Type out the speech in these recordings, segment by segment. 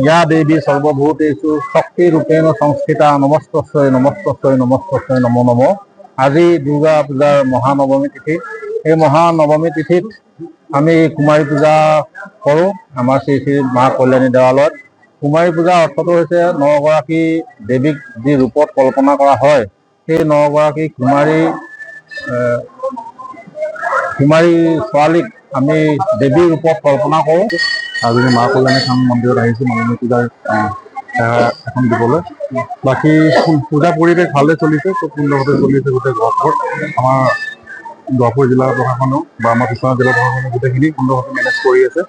या देवी सर्वभूतेषु शक्तिरूपेण संस्थिता नमस्तस्यै नमस्तस्यै नमस्तस्यै नमो नमः। আজি দুর্গা পূজার মহানবমী তিথি। এই মহানবমী তিথিত আমি কুমারী পূজা কৰোঁ আমাৰ শ্ৰী শ্ৰী মা কল্যাণী দেৱালয়ত। কুমাৰী পূজা অৰ্থটো হৈছে নগৰাকী দেৱীক যি ৰূপত কল্পনা কৰা হয়, সেই নগৰাকী কুমাৰী ছোৱালীক আমি দেৱীৰ ৰূপত কল্পনা কৰোঁ। আজি মা কল্যাণী থান মন্দিৰত আহিছোঁ নৱমী পূজাৰ এখন দিবলৈ। বাকী পূজা পৰিৱেশ ভালে চলিছে, খুব সুন্দৰভাৱে চলি আছে গোটেই গহপুৰ। আমাৰ গহপুৰ জিলা প্ৰশাসনেও বা আমাৰ বিশ্বনাথ জিলা প্ৰশাসনে গোটেইখিনি সুন্দৰভাৱে মেনেজ কৰি আছে।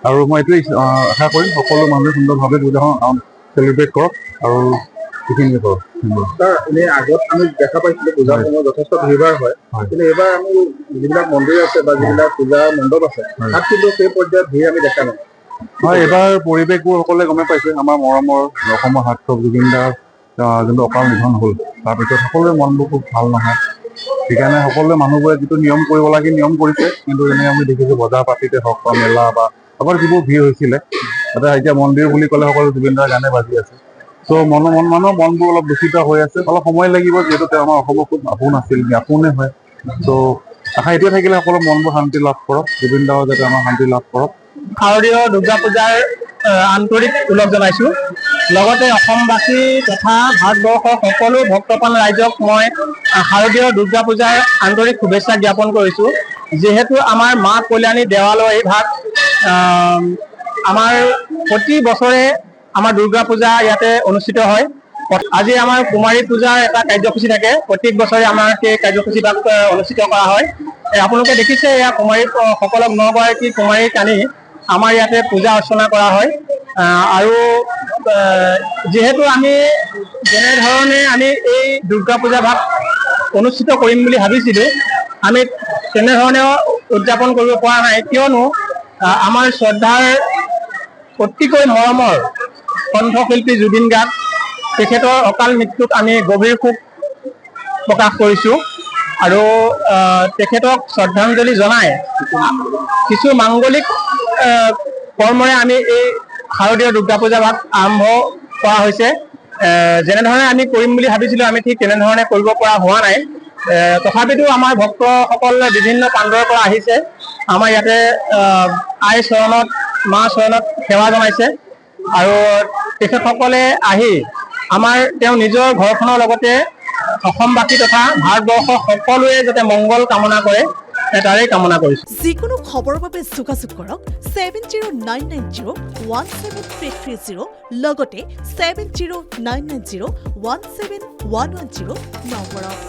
আৰু মই এইটোৱেই আশা কৰিম সকলো মানুহে সুন্দৰভাৱে পূজাখন চেলিব্ৰেট কৰক আৰু এইখিনিয়ে কৰক। এনেই আগত আমি দেখা পাইছিলোঁ পূজাৰ সময়ত যথেষ্ট ভিৰ হয়, কিন্তু এইবাৰ আমি যিবিলাক মন্দিৰ আছে বা যিবিলাক পূজা মণ্ডপ আছে তাত কিন্তু সেই পৰ্যায়ত ভিৰ আমি দেখা নাই। হয়, এইবাৰ পৰিৱেশবোৰ সকলোৱে গমে পাইছে। আমাৰ মৰমৰ অসমৰ সাৰ্থক জুবিন দাৰ যোনটো অকাল নিধন হ'ল, তাৰপিছত সকলোৰে মনবোৰ খুব ভাল নহয়। সেইকাৰণে সকলোৱে মানুহবোৰে যিটো নিয়ম কৰিব লাগে নিয়ম কৰিছে, কিন্তু যেনেকৈ আমি দেখিছোঁ বজাৰ পাতিতে হওক বা মেলা বা আগৰ যিবোৰ ভিৰ হৈছিলে, তাতে এতিয়া মন্দিৰ বুলি ক'লে সকলো জুবিন দাৰ গানে বাজি আছে। চ' মানুহৰ মনবোৰ অলপ দূষিত হৈ আছে। অলপ সময় লাগিব, যিহেতু তেওঁ আমাৰ অসমৰ খুব আপোন আছিল, আপোনে হয়। চ' আশা এইটোৱে থাকিলে সকলো মনবোৰ শান্তি লাভ কৰক, জুবিন দাও যাতে আমাৰ শান্তি লাভ কৰক। শাৰদীয় দুৰ্গা পূজাৰ আন্তৰিক ওলগ জনাইছোঁ। লগতে অসমবাসী তথা ভাৰতবৰ্ষৰ সকলো ভক্তপ্ৰাণ ৰাইজক মই শাৰদীয় দুৰ্গা পূজাৰ আন্তৰিক শুভেচ্ছা জ্ঞাপন কৰিছোঁ। যিহেতু আমাৰ মা কল্যাণী দেৱালয় এই ভাগ আমাৰ প্ৰতি বছৰে আমাৰ দুৰ্গা পূজা ইয়াতে অনুষ্ঠিত হয়। আজি আমাৰ কুমাৰী পূজাৰ এটা কাৰ্যসূচী থাকে, প্ৰত্যেক বছৰে আমাৰ সেই কাৰ্যসূচীভাগ অনুষ্ঠিত কৰা হয়। আপোনালোকে দেখিছে এয়া কুমাৰী সকলক 9গৰাকী কুমাৰীক আনি আমাৰ ইয়াতে পূজা অৰ্চনা কৰা হয়। আৰু যিহেতু আমি যেনেধৰণে আমি এই দুৰ্গা পূজা ভাগ অনুষ্ঠিত কৰিম বুলি ভাবিছিলোঁ, আমি তেনেধৰণেও উদযাপন কৰিব পৰা নাই। কিয়নো আমাৰ শ্ৰদ্ধাৰ অতিকৈ মৰমৰ কণ্ঠশিল্পী জুবিন গাৰ্গ তেখেতৰ অকাল মৃত্যুত আমি গভীৰ শোক প্ৰকাশ কৰিছোঁ আৰু তেখেতক শ্ৰদ্ধাঞ্জলি জনাই কিছু মাংগলিক কৰ্মৰে আমি এই শাৰদীয় দুৰ্গা পূজা ভাগ আৰম্ভ কৰা হৈছে। যেনেধৰণে আমি কৰিম বুলি ভাবিছিলোঁ, আমি ঠিক তেনেধৰণে কৰিব পৰা হোৱা নাই। তথাপিতো আমাৰ ভক্তসকল বিভিন্ন প্ৰান্তৰ পৰা আহিছে, আমাৰ ইয়াতে আইৰ চৰণত মা চৰণত সেৱা জনাইছে। আৰু তেখেতসকলে আহি আমাৰ তেওঁ নিজৰ ঘৰখনৰ লগতে অসমবাসী তথা ভাৰতবৰ্ষৰ সকলোৱে যাতে মংগল কামনা কৰে, তাৰেই কামনা কৰিছোঁ। যিকোনো খবৰৰ বাবে যোগাযোগ কৰক 7099017330 লগতে 7099017110 নম্বৰত।